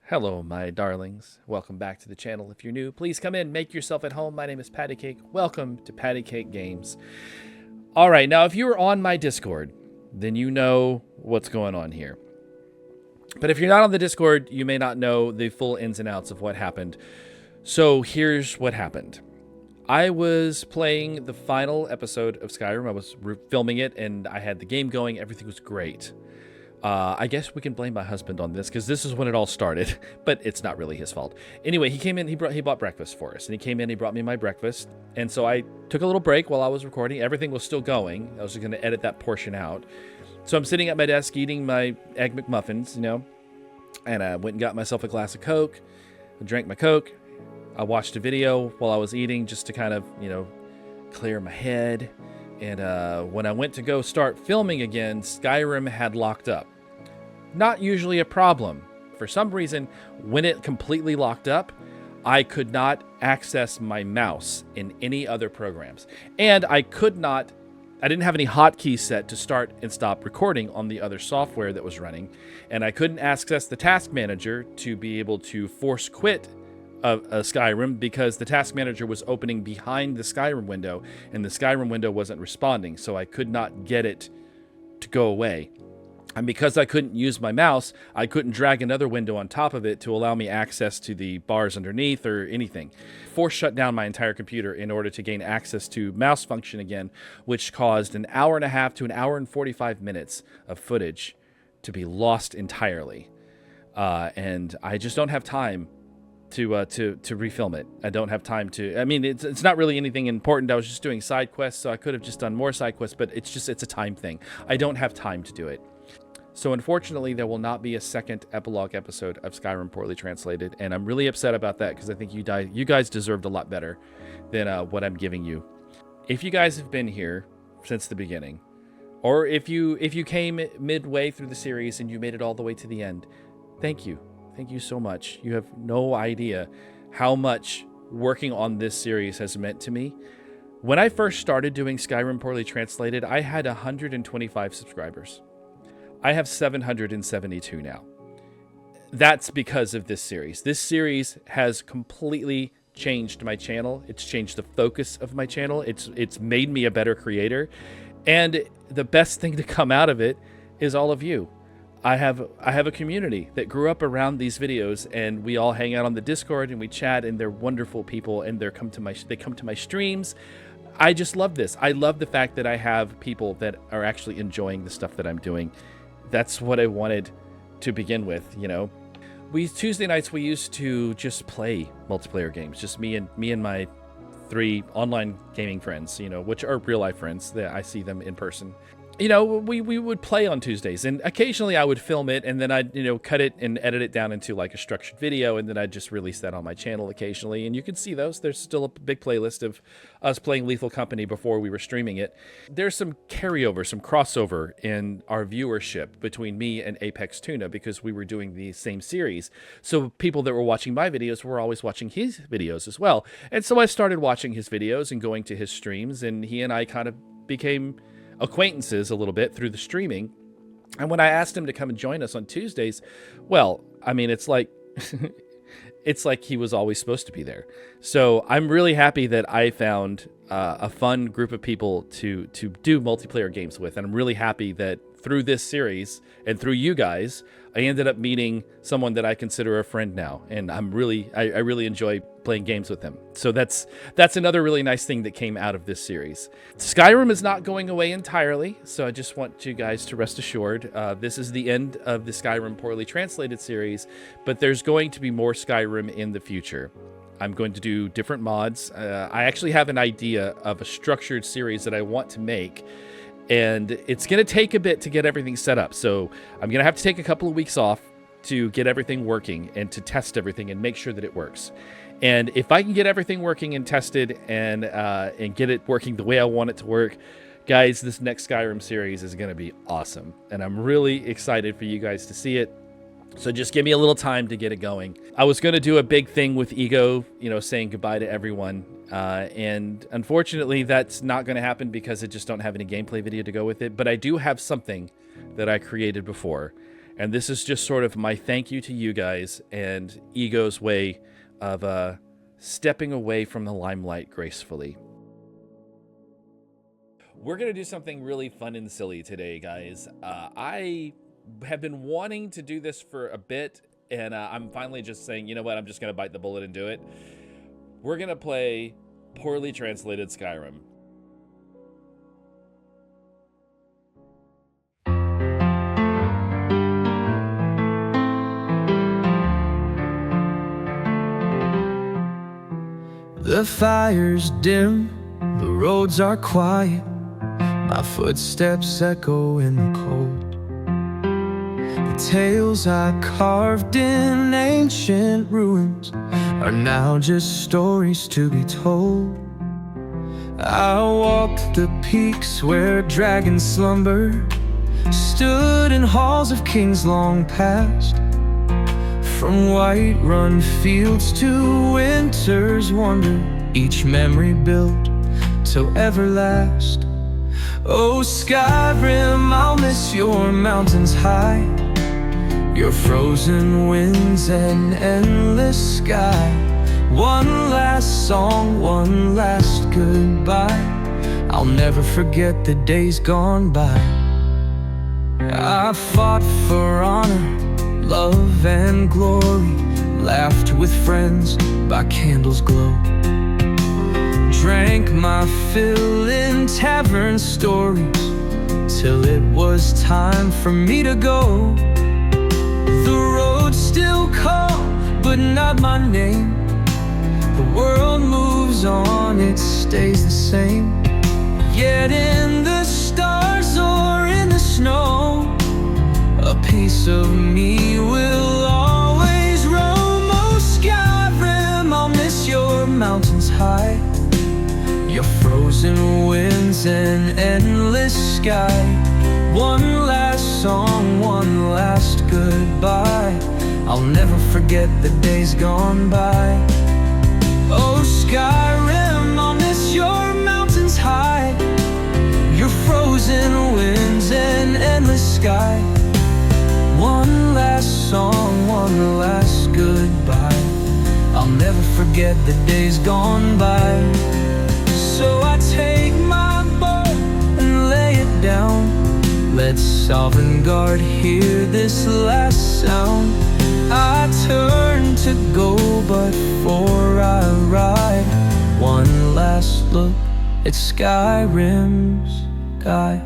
Hello, my darlings. Welcome back to the channel. If you're new, please come in, make yourself at home. My name is Patty Cake. Welcome to Patty Cake Games. All right, now if you were on my Discord, then you know what's going on here. But if you're not on the Discord, you may not know the full ins and outs of what happened. So here's what happened. I was playing the final episode of Skyrim. I was filming it, and I had the game going. Everything was great. I guess we can blame my husband on this because this is when it all started, but it's not really his fault. Anyway, he came in, he bought breakfast for us, and he came in, he brought me my breakfast, and so I took a little break while I was recording. Everything was still going. I was just going to edit that portion out. So I'm sitting at my desk eating my Egg McMuffins, you know, and I went and got myself a glass of Coke. I drank my Coke. I watched a video while I was eating just to kind of, you know, clear my head. And when I went to go start filming again, Skyrim had locked up. Not usually a problem. For some reason, when it completely locked up, I could not access my mouse in any other programs. And I didn't have any hotkeys set to start and stop recording on the other software that was running. And I couldn't access the task manager to be able to force quit Skyrim because the task manager was opening behind the Skyrim window and the Skyrim window wasn't responding, so I could not get it to go away. And because I couldn't use my mouse, I couldn't drag another window on top of it to allow me access to the bars underneath or anything. Force shut down my entire computer in order to gain access to mouse function again, which caused an hour and a half to an hour and 45 minutes of footage to be lost entirely. And I just don't have time to refilm it. I don't have time to. I mean, it's not really anything important. I was just doing side quests, so I could have just done more side quests, but it's a time thing. I don't have time to do it. So unfortunately, there will not be a second epilogue episode of Skyrim Poorly Translated, and I'm really upset about that because I think you guys deserved a lot better than what I'm giving you. If you guys have been here since the beginning, or if you came midway through the series and you made it all the way to the end, thank you. Thank you so much. You have no idea how much working on this series has meant to me. When I first started doing Skyrim Poorly Translated, I had 125 subscribers. I have 772 now. That's because of this series. This series has completely changed my channel. It's changed the focus of my channel. It's made me a better creator. And the best thing to come out of it is all of you. I have a community that grew up around these videos, and we all hang out on the Discord and we chat, and they're wonderful people, and they come to my streams. I just love this. I love the fact that I have people that are actually enjoying the stuff that I'm doing. That's what I wanted to begin with, you know. Tuesday nights we used to just play multiplayer games, just me and my 3 online gaming friends, you know, which are real life friends that I see them in person. You know, we would play on Tuesdays, and occasionally I would film it, and then I'd, you know, cut it and edit it down into like a structured video, and then I'd just release that on my channel occasionally, and you can see those. There's still a big playlist of us playing Lethal Company before we were streaming it. There's some carryover, some crossover in our viewership between me and Apex Tuna because we were doing the same series. So people that were watching my videos were always watching his videos as well. And so I started watching his videos and going to his streams, and he and I kind of became acquaintances a little bit through the streaming. And when I asked him to come and join us on Tuesdays, well, I mean, it's like it's like he was always supposed to be there. So I'm really happy that I found a fun group of people to do multiplayer games with, and I'm really happy that through this series and through you guys, I ended up meeting someone that I consider a friend now, and I really enjoy playing games with him. So that's another really nice thing that came out of this series. Skyrim is not going away entirely, so I just want you guys to rest assured. This is the end of the Skyrim Poorly Translated series, but there's going to be more Skyrim in the future. I'm going to do different mods. I actually have an idea of a structured series that I want to make, and it's going to take a bit to get everything set up. So I'm going to have to take a couple of weeks off to get everything working and to test everything and make sure that it works. And if I can get everything working and tested and get it working the way I want it to work, guys, this next Skyrim series is going to be awesome. And I'm really excited for you guys to see it. So just give me a little time to get it going. I was going to do a big thing with Ego, you know, saying goodbye to everyone. And unfortunately, that's not going to happen because I just don't have any gameplay video to go with it. But I do have something that I created before. And this is just sort of my thank you to you guys and Ego's way of stepping away from the limelight gracefully. We're going to do something really fun and silly today, guys. I have been wanting to do this for a bit, and I'm finally just saying, you know what, I'm just going to bite the bullet and do it. We're going to play poorly translated Skyrim. The fire's dim, the roads are quiet, my footsteps echo in the cold. The tales I carved in ancient ruins are now just stories to be told. I walked the peaks where dragons slumber, stood in halls of kings long past. From Whiterun fields to winter's wonder, each memory built till everlast. Oh Skyrim, I'll miss your mountains high, your frozen winds and endless sky. One last song, one last goodbye, I'll never forget the days gone by. I fought for honor, love and glory, laughed with friends by candles' glow, drank my fill in tavern stories till it was time for me to go. The road still called, but not my name. The world moves on, it stays the same. Yet in the stars or in the snow, a piece of me will always roam. Oh Skyrim, I'll miss your mountains high, your frozen winds and endless sky. One last song, one last goodbye, I'll never forget the days gone by. Oh Skyrim, I'll miss your mountains high, your frozen winds and endless sky. One last song, one last goodbye, I'll never forget the days gone by. So I take my bow and lay it down, let Sovngarde hear this last sound. I turn to go, but before I ride, one last look at Skyrim's sky.